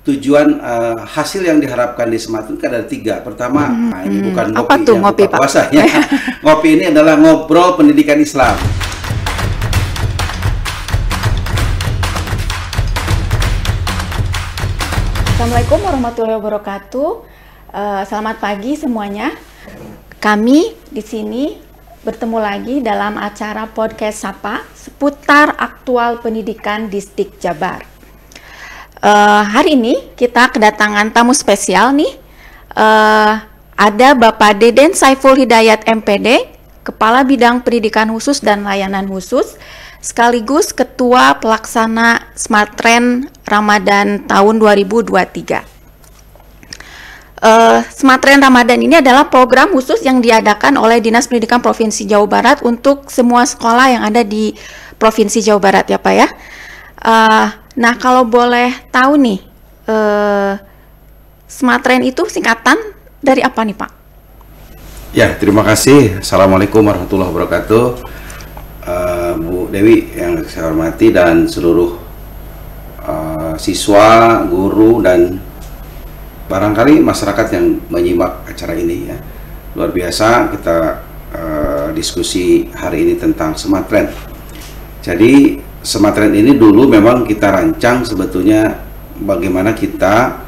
tujuan hasil yang diharapkan di Sematren kan ada 3. Pertama, ini bukan ngopi, apa tuh ngopi, Pak? Puasanya. Ngopi ini adalah ngobrol pendidikan Islam. Assalamualaikum warahmatullahi wabarakatuh. Selamat pagi semuanya. Kami di sini bertemu lagi dalam acara podcast Sapa seputar aktual pendidikan Distrik Jabar. Hari ini kita kedatangan tamu spesial nih. Ada Bapak Deden Saiful Hidayat MPD, Kepala Bidang Pendidikan Khusus dan Layanan Khusus, sekaligus Ketua Pelaksana Sematren Ramadan tahun 2023. Sematren Ramadan ini adalah program khusus yang diadakan oleh Dinas Pendidikan Provinsi Jawa Barat untuk semua sekolah yang ada di Provinsi Jawa Barat ya Pak ya. Nah kalau boleh tahu nih, Sematren itu singkatan dari apa nih Pak? Ya, terima kasih. Assalamualaikum warahmatullahi wabarakatuh. Bu Dewi yang saya hormati dan seluruh siswa, guru, dan barangkali masyarakat yang menyimak acara ini ya. Luar biasa kita diskusi hari ini tentang Sematren. Jadi Sematren ini dulu memang kita rancang sebetulnya bagaimana kita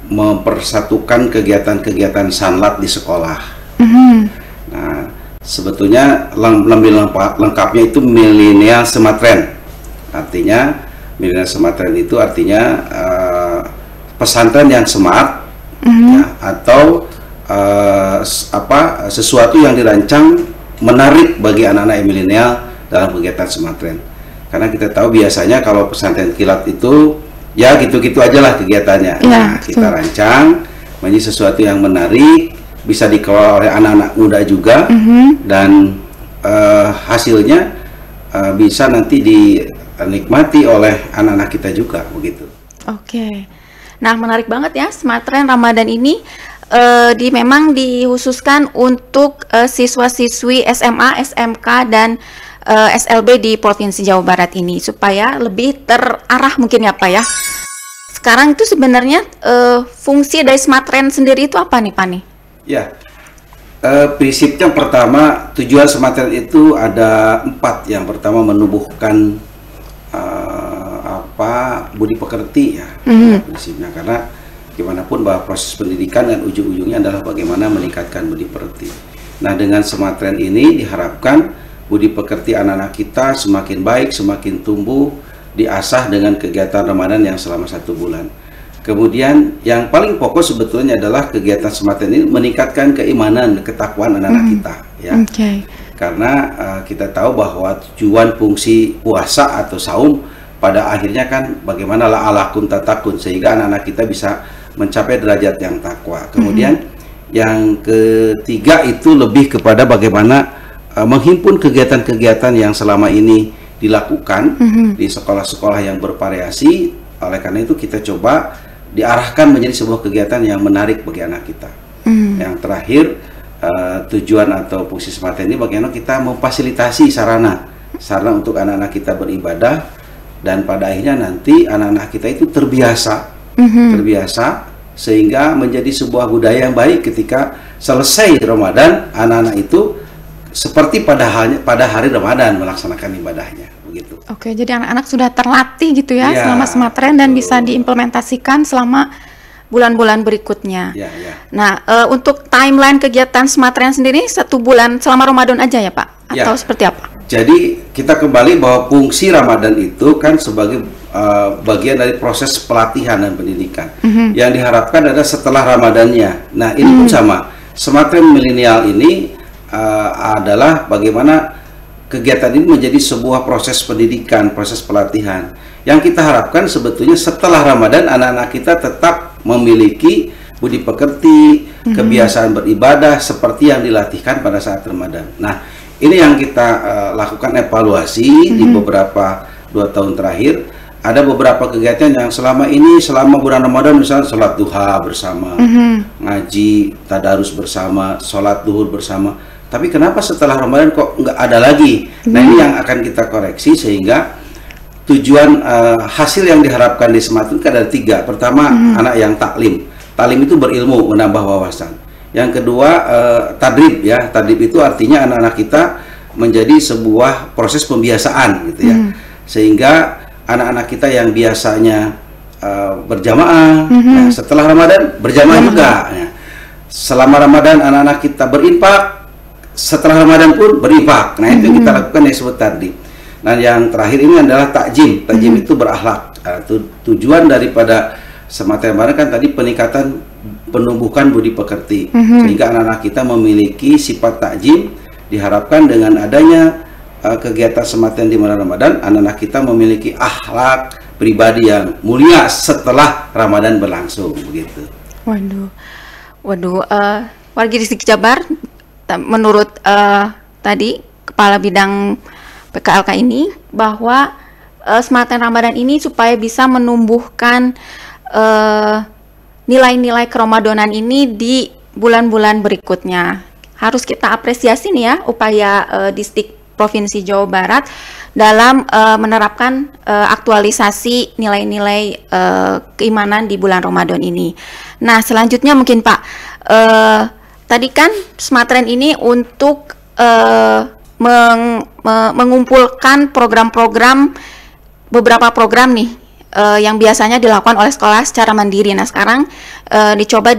mempersatukan kegiatan-kegiatan sanlat di sekolah. Nah, sebetulnya lebih lengkapnya itu Milenial Sematren. Artinya Milenial Sematren itu artinya pesantren yang smart, ya, atau sesuatu yang dirancang menarik bagi anak-anak milenial dalam kegiatan Sematren. Karena kita tahu biasanya kalau pesantren kilat itu ya gitu-gitu aja lah kegiatannya. Nah, kita rancang menjadi sesuatu yang menarik, bisa dikelola oleh anak-anak muda juga, dan hasilnya bisa nanti dinikmati oleh anak-anak kita juga begitu. Oke. Nah, menarik banget ya, Sematren Ramadan ini memang dikhususkan untuk siswa-siswi SMA, SMK, dan SLB di Provinsi Jawa Barat ini supaya lebih terarah mungkin ya Pak ya. Sekarang itu sebenarnya fungsi dari Sematren sendiri itu apa nih Pak nih? Ya, prinsipnya pertama tujuan Sematren itu ada 4. Yang pertama menumbuhkan budi pekerti ya, prinsipnya, karena gimana pun bahwa proses pendidikan dan ujung-ujungnya adalah bagaimana meningkatkan budi pekerti. Nah, dengan Sematren ini diharapkan budi pekerti anak-anak kita semakin baik, semakin tumbuh, diasah dengan kegiatan Ramadan yang selama 1 bulan. Kemudian yang paling pokok sebetulnya adalah kegiatan Sematren ini meningkatkan keimanan, ketakwaan anak-anak kita ya. Karena kita tahu bahwa tujuan fungsi puasa atau saum pada akhirnya kan bagaimana la'alakum tatakun, sehingga anak-anak kita bisa mencapai derajat yang takwa. Kemudian yang ketiga itu lebih kepada bagaimana menghimpun kegiatan-kegiatan yang selama ini dilakukan di sekolah-sekolah yang bervariasi. Oleh karena itu kita coba diarahkan menjadi sebuah kegiatan yang menarik bagi anak kita. Yang terakhir, tujuan atau fungsi Sematren ini bagaimana kita memfasilitasi sarana untuk anak-anak kita beribadah, dan pada akhirnya nanti anak-anak kita itu terbiasa sehingga menjadi sebuah budaya yang baik ketika selesai Ramadan, anak-anak itu seperti pada hari Ramadan melaksanakan ibadahnya begitu. Oke, jadi anak-anak sudah terlatih gitu ya selama Sematren dan bisa diimplementasikan selama bulan-bulan berikutnya. Nah, untuk timeline kegiatan Sematren sendiri 1 bulan selama Ramadan aja ya Pak? Atau seperti apa? Jadi kita kembali bahwa fungsi Ramadan itu kan sebagai bagian dari proses pelatihan dan pendidikan. Yang diharapkan adalah setelah Ramadannya. Nah, ini pun sama. Sematren milenial ini adalah bagaimana kegiatan ini menjadi sebuah proses pendidikan, proses pelatihan. Yang kita harapkan sebetulnya setelah Ramadan anak-anak kita tetap memiliki budi pekerti, kebiasaan beribadah seperti yang dilatihkan pada saat Ramadan. Nah, ini yang kita lakukan evaluasi di beberapa 2 tahun terakhir. Ada beberapa kegiatan yang selama bulan Ramadan, misalnya sholat duha bersama, ngaji, tadarus bersama, sholat duhur bersama. Tapi kenapa setelah Ramadan kok nggak ada lagi? Nah, ini yang akan kita koreksi sehingga tujuan hasil yang diharapkan di Sematren itu ada 3. Pertama, anak yang taklim. Taklim itu berilmu, menambah wawasan. Yang kedua, tadrib ya. Tadrib itu artinya anak-anak kita menjadi sebuah proses pembiasaan gitu ya. Sehingga anak-anak kita yang biasanya berjamaah, nah, setelah Ramadan berjamaah juga. Ya. Selama Ramadan anak-anak kita berinfak, setelah Ramadan pun berinfak. Nah, itu kita lakukan yang disebut tadrib. Nah, yang terakhir ini adalah takjim. Takjim itu berakhlak. Tujuan daripada Sematren Barat kan tadi peningkatan penumbuhan budi pekerti, sehingga anak-anak kita memiliki sifat takjim. Diharapkan dengan adanya kegiatan Sematren di bulan Ramadan, anak-anak kita memiliki akhlak pribadi yang mulia setelah Ramadan berlangsung, begitu. Waduh, warga distrik Jabar, menurut tadi Kepala Bidang PKLK ini, bahwa Sematren Ramadan ini supaya bisa menumbuhkan nilai-nilai keramadonan ini di bulan-bulan berikutnya. Harus kita apresiasi nih ya upaya distrik Provinsi Jawa Barat dalam menerapkan aktualisasi nilai-nilai keimanan di bulan Ramadan ini. Nah, selanjutnya mungkin Pak, tadi kan Sematren ini untuk mengumpulkan program-program, beberapa program nih yang biasanya dilakukan oleh sekolah secara mandiri. Nah, sekarang dicoba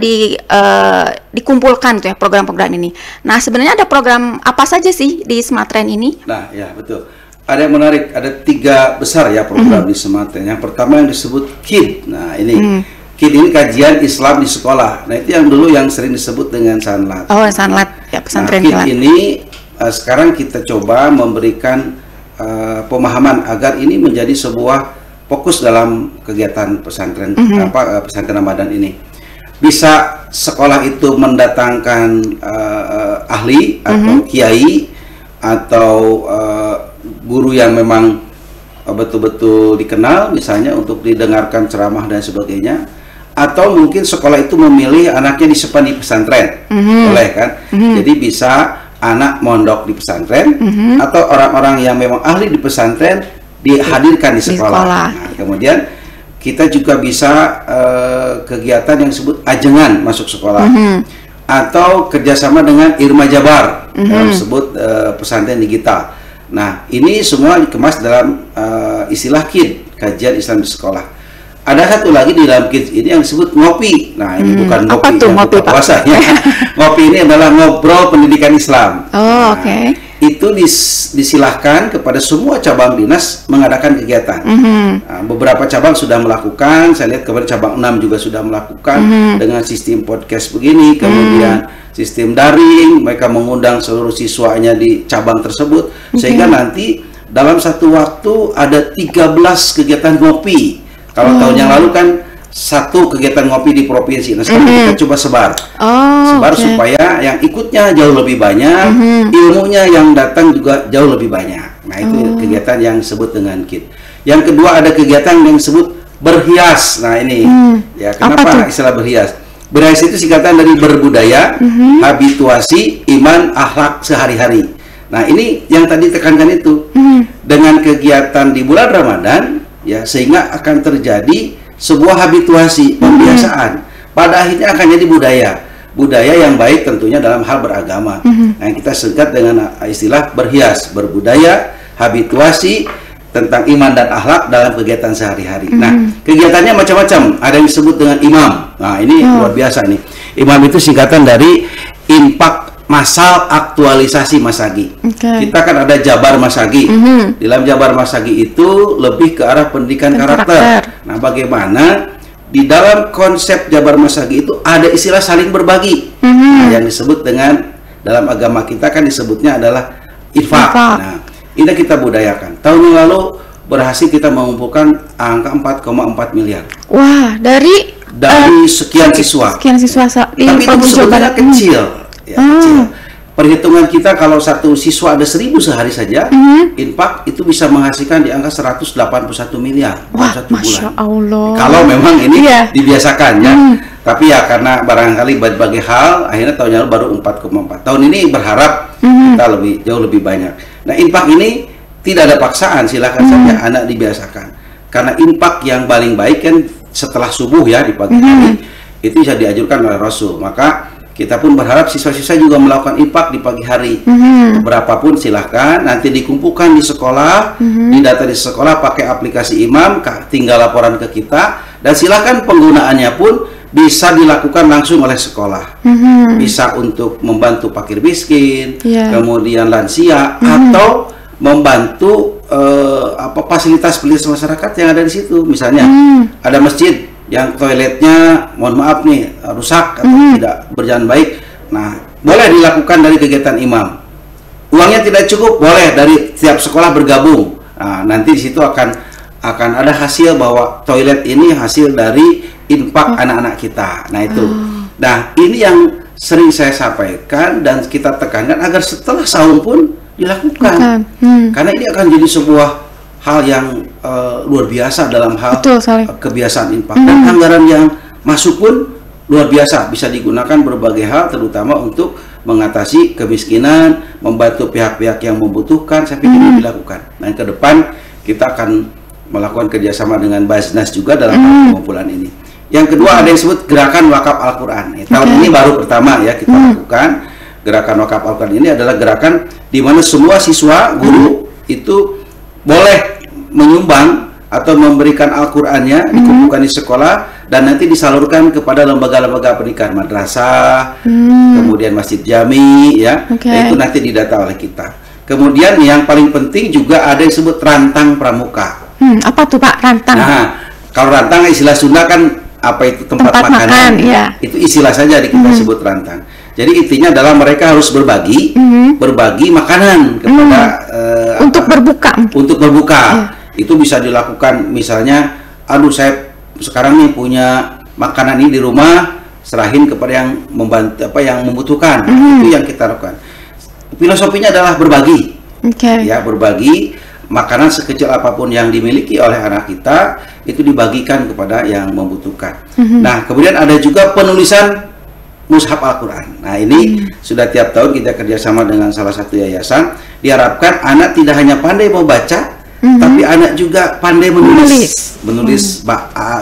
dikumpulkan tuh ya program-program ini. Nah, sebenarnya ada program apa saja sih di Sematren ini? Nah, ya betul. Ada yang menarik, ada 3 besar ya program di Sematren. Yang pertama yang disebut KID. Nah, ini KID ini kajian Islam di sekolah. Nah, itu yang dulu yang sering disebut dengan Sanlat. Oh, Sanlat ya, pesantren KID ini sekarang kita coba memberikan pemahaman agar ini menjadi sebuah fokus dalam kegiatan pesantren pesantren Ramadan ini. Bisa sekolah itu mendatangkan ahli atau kiai atau guru yang memang betul-betul dikenal, misalnya untuk didengarkan ceramah dan sebagainya, atau mungkin sekolah itu memilih anaknya disimpan di pesantren, boleh kan? Jadi bisa anak mondok di pesantren atau orang-orang yang memang ahli di pesantren dihadirkan di sekolah. Nah, kemudian kita juga bisa kegiatan yang disebut ajengan masuk sekolah atau kerjasama dengan Irma Jabar yang disebut pesantren digital. Nah, ini semua dikemas dalam istilah KID, kajian Islam di sekolah. Ada satu lagi di dalam KID ini yang disebut ngopi. Nah, ini bukan ngopi, apa tuh ngopi, Pak? Puasanya. Ngopi ini adalah ngobrol pendidikan Islam. Oh, oke. Itu disilahkan kepada semua cabang dinas mengadakan kegiatan. Nah, beberapa cabang sudah melakukan, saya lihat kepada cabang 6 juga sudah melakukan dengan sistem podcast begini, kemudian sistem daring, mereka mengundang seluruh siswanya di cabang tersebut, sehingga nanti dalam satu waktu ada 13 kegiatan ngopi. Kalau tahun yang lalu kan 1 kegiatan ngopi di provinsi. Nah, sekarang kita coba sebar. Supaya yang ikutnya jauh lebih banyak, ilmunya yang datang juga jauh lebih banyak. Nah, itu kegiatan yang disebut dengan KID. Yang kedua ada kegiatan yang disebut berhias. Nah, ini ya, kenapa istilah berhias? Berhias itu singkatan dari berbudaya, habituasi, iman, akhlak sehari-hari. Nah, ini yang tadi tekankan itu. Dengan kegiatan di bulan Ramadan, ya, sehingga akan terjadi sebuah habituasi, pembiasaan. Pada akhirnya akan jadi budaya yang baik tentunya dalam hal beragama. Nah, kita singkat dengan istilah berhias, berbudaya, habituasi tentang iman dan akhlak dalam kegiatan sehari-hari. Nah, kegiatannya macam-macam. Ada yang disebut dengan imam. Nah, ini luar biasa nih. Imam itu singkatan dari infak masal aktualisasi Masagi. Kita kan ada Jabar Masagi. Di dalam Jabar Masagi itu lebih ke arah pendidikan karakter. Nah, bagaimana di dalam konsep Jabar Masagi itu ada istilah saling berbagi. Nah, yang disebut dengan dalam agama kita kan disebutnya adalah infak. Nah, ini kita budayakan. Tahun yang lalu berhasil kita mengumpulkan angka 4,4 miliar. Wah, dari sekian siswa. Tapi itu sebenarnya kecil. Ya, kecil. Perhitungan kita kalau satu siswa ada 1.000 sehari saja, infak itu bisa menghasilkan di angka 181 miliar. Wah, Masya Allah. Kalau memang ini dibiasakan ya. Tapi ya karena barangkali berbagai hal, akhirnya tahun lalu baru 4,4. Tahun ini berharap kita jauh lebih banyak. Nah, infak ini tidak ada paksaan, silakan saja anak dibiasakan. Karena infak yang paling baik kan setelah subuh ya di pagi hari, itu bisa dianjurkan oleh Rasul. Maka kita pun berharap siswa-siswa juga melakukan infak di pagi hari. Berapapun silahkan, nanti dikumpulkan di sekolah, didata di sekolah pakai aplikasi Imam, tinggal laporan ke kita, dan silahkan penggunaannya pun bisa dilakukan langsung oleh sekolah. Bisa untuk membantu fakir miskin, kemudian lansia, atau membantu fasilitas masyarakat yang ada di situ. Misalnya ada masjid yang toiletnya mohon maaf nih rusak atau tidak berjalan baik, nah boleh dilakukan dari kegiatan imam. Uangnya tidak cukup, boleh dari tiap sekolah bergabung. Nah, nanti di situ akan ada hasil bahwa toilet ini hasil dari infak anak-anak kita. Nah itu, nah ini yang sering saya sampaikan dan kita tekankan agar setelah sahur pun dilakukan, karena ini akan jadi sebuah hal yang luar biasa dalam hal kebiasaan infak, dan anggaran yang masuk pun luar biasa, bisa digunakan berbagai hal, terutama untuk mengatasi kemiskinan, membantu pihak-pihak yang membutuhkan. Saya pikir ini dilakukan. Nah, ke depan kita akan melakukan kerjasama dengan Basnas juga dalam pengumpulan ini. Yang kedua ada yang disebut gerakan wakaf Al-Quran. Tahun ini baru pertama ya kita lakukan. Gerakan wakaf Al-Quran ini adalah gerakan di mana semua siswa, guru itu boleh menyumbang atau memberikan Al-Qur'annya, dikumpulkan di sekolah dan nanti disalurkan kepada lembaga-lembaga pendidikan, madrasah, kemudian masjid jami ya. Dan itu nanti didata oleh kita. Kemudian yang paling penting juga ada yang disebut rantang pramuka. Apa tuh Pak, rantang? Nah, kalau rantang istilah Sunda kan apa itu tempat makanan ya. Itu istilah saja kita sebut rantang. Jadi intinya adalah mereka harus berbagi makanan kepada untuk berbuka. Untuk berbuka. Itu bisa dilakukan misalnya, aduh saya sekarang nih punya makanan ini di rumah, serahin kepada yang membantu yang membutuhkan. Itu yang kita lakukan. Filosofinya adalah berbagi. Ya, berbagi makanan sekecil apapun yang dimiliki oleh anak kita itu dibagikan kepada yang membutuhkan. Nah, kemudian ada juga penulisan mushaf Al-Quran. Nah, ini sudah tiap tahun kita kerjasama dengan salah satu yayasan. Diharapkan anak tidak hanya pandai membaca, tapi anak juga pandai menulis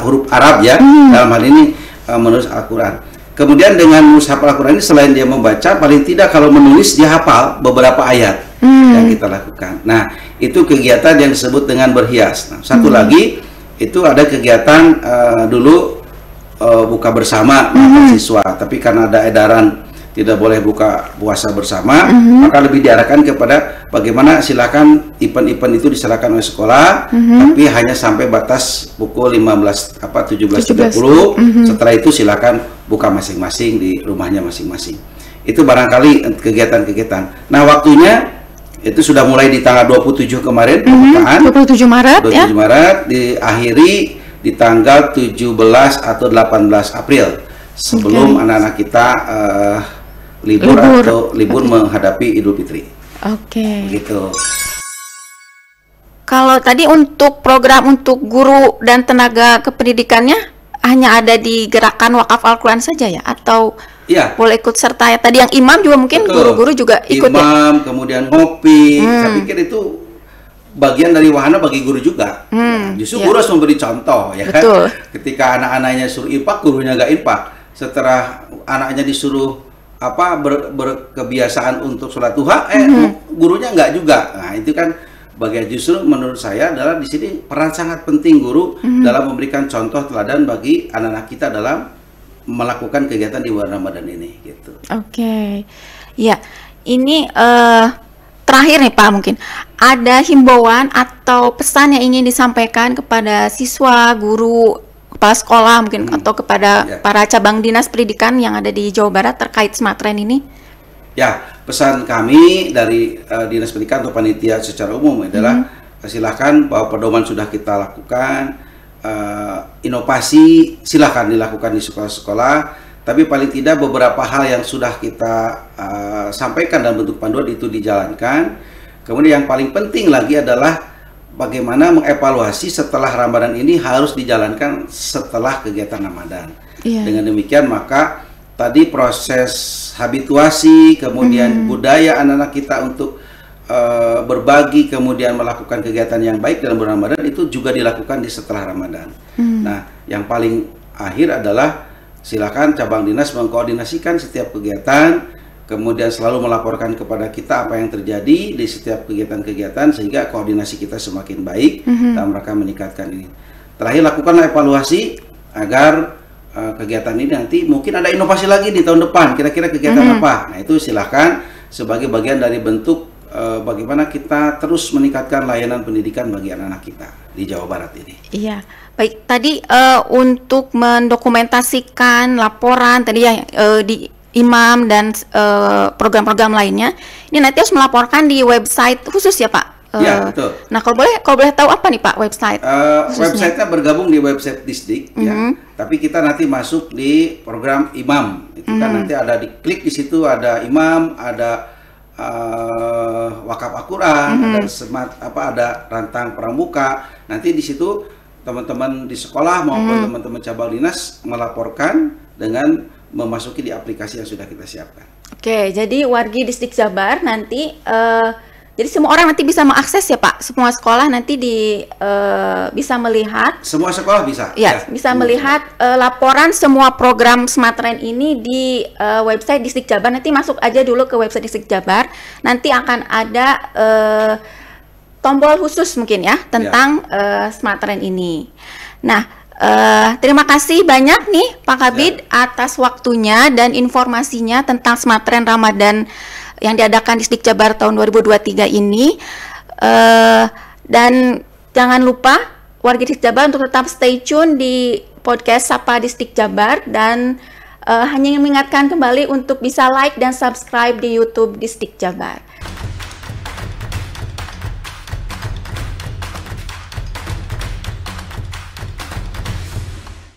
huruf Arab ya, dalam hal ini menulis Al-Quran. Kemudian dengan mushaf Al-Quran ini selain dia membaca, paling tidak kalau menulis dia hafal beberapa ayat yang kita lakukan. Nah, itu kegiatan yang disebut dengan berhias. Nah, satu lagi itu ada kegiatan dulu buka bersama siswa, tapi karena ada edaran tidak boleh buka puasa bersama, maka lebih diarahkan kepada bagaimana silakan event-event itu diserahkan oleh sekolah, tapi hanya sampai batas pukul 17.30. Setelah itu silakan buka masing-masing di rumahnya masing-masing. Itu barangkali kegiatan-kegiatan. Nah, waktunya itu sudah mulai di tanggal 27 kemarin, 27 Maret 27 ya? Maret, diakhiri di tanggal 17 atau 18 April sebelum anak-anak kita libur menghadapi Idul Fitri. Gitu. Kalau tadi untuk program untuk guru dan tenaga kependidikannya hanya ada di gerakan wakaf Al-Quran saja ya, atau boleh ikut serta ya? Tadi yang imam juga mungkin guru-guru juga ikut imam, kemudian ngopi. Saya pikir itu bagian dari wahana bagi guru juga. Justru guru harus memberi contoh ya kan. Ketika anak-anaknya suruh infak, gurunya nggak infak. Setelah anaknya disuruh berkebiasaan untuk sholat duha, gurunya nggak juga. Nah, itu kan bagian justru menurut saya adalah di sini peran sangat penting guru dalam memberikan contoh teladan bagi anak-anak kita dalam melakukan kegiatan di bulan Ramadan ini gitu. Ya, ini terakhir nih Pak, mungkin ada himbauan atau pesan yang ingin disampaikan kepada siswa, guru, kepala sekolah mungkin atau kepada para cabang dinas pendidikan yang ada di Jawa Barat terkait Smart Train ini? Ya, pesan kami dari dinas pendidikan atau panitia secara umum adalah silakan bahwa pedoman sudah kita lakukan, inovasi silakan dilakukan di sekolah-sekolah, tapi paling tidak beberapa hal yang sudah kita sampaikan dalam bentuk panduan itu dijalankan. Kemudian yang paling penting lagi adalah bagaimana mengevaluasi setelah Ramadan ini harus dijalankan setelah kegiatan Ramadan. Dengan demikian maka tadi proses habituasi, kemudian budaya anak-anak kita untuk berbagi kemudian melakukan kegiatan yang baik dalam bulan Ramadan itu juga dilakukan di setelah Ramadan. Nah, yang paling akhir adalah silakan cabang dinas mengkoordinasikan setiap kegiatan, kemudian selalu melaporkan kepada kita apa yang terjadi di setiap kegiatan-kegiatan sehingga koordinasi kita semakin baik dalam rangka meningkatkan ini. Terakhir, lakukanlah evaluasi agar kegiatan ini nanti mungkin ada inovasi lagi di tahun depan. Kira-kira kegiatan apa? Nah, itu silakan sebagai bagian dari bentuk bagaimana kita terus meningkatkan layanan pendidikan bagi anak-anak kita di Jawa Barat ini. Iya, baik. Tadi untuk mendokumentasikan laporan tadi ya di imam dan program-program lainnya, ini nanti harus melaporkan di website khusus ya Pak? Ya, betul. Nah, kalau boleh tahu apa nih Pak website? Website-nya bergabung di website Disdik, ya. Tapi kita nanti masuk di program imam. Itu kan nanti ada diklik di situ ada imam, ada wakaf Al-Quran, ada rantang pramuka. Nanti di situ teman-teman di sekolah maupun teman-teman cabang dinas melaporkan dengan memasuki di aplikasi yang sudah kita siapkan. Oke, jadi wargi Distrik Jabar nanti jadi semua orang nanti bisa mengakses ya Pak. Semua sekolah nanti bisa melihat. Semua sekolah bisa. Ya, bisa melihat laporan semua program Smartren ini di website Distrik Jabar. Nanti masuk aja dulu ke website Distrik Jabar. Nanti akan ada tombol khusus mungkin ya tentang Smartren ini. Nah, terima kasih banyak nih Pak Kabid atas waktunya dan informasinya tentang Smartren Ramadan yang diadakan di Distrik Jabar tahun 2023 ini. Dan jangan lupa warga Distrik Jabar untuk tetap stay tune di podcast Sapa Distrik Jabar, dan hanya mengingatkan kembali untuk bisa like dan subscribe di YouTube Distrik Jabar.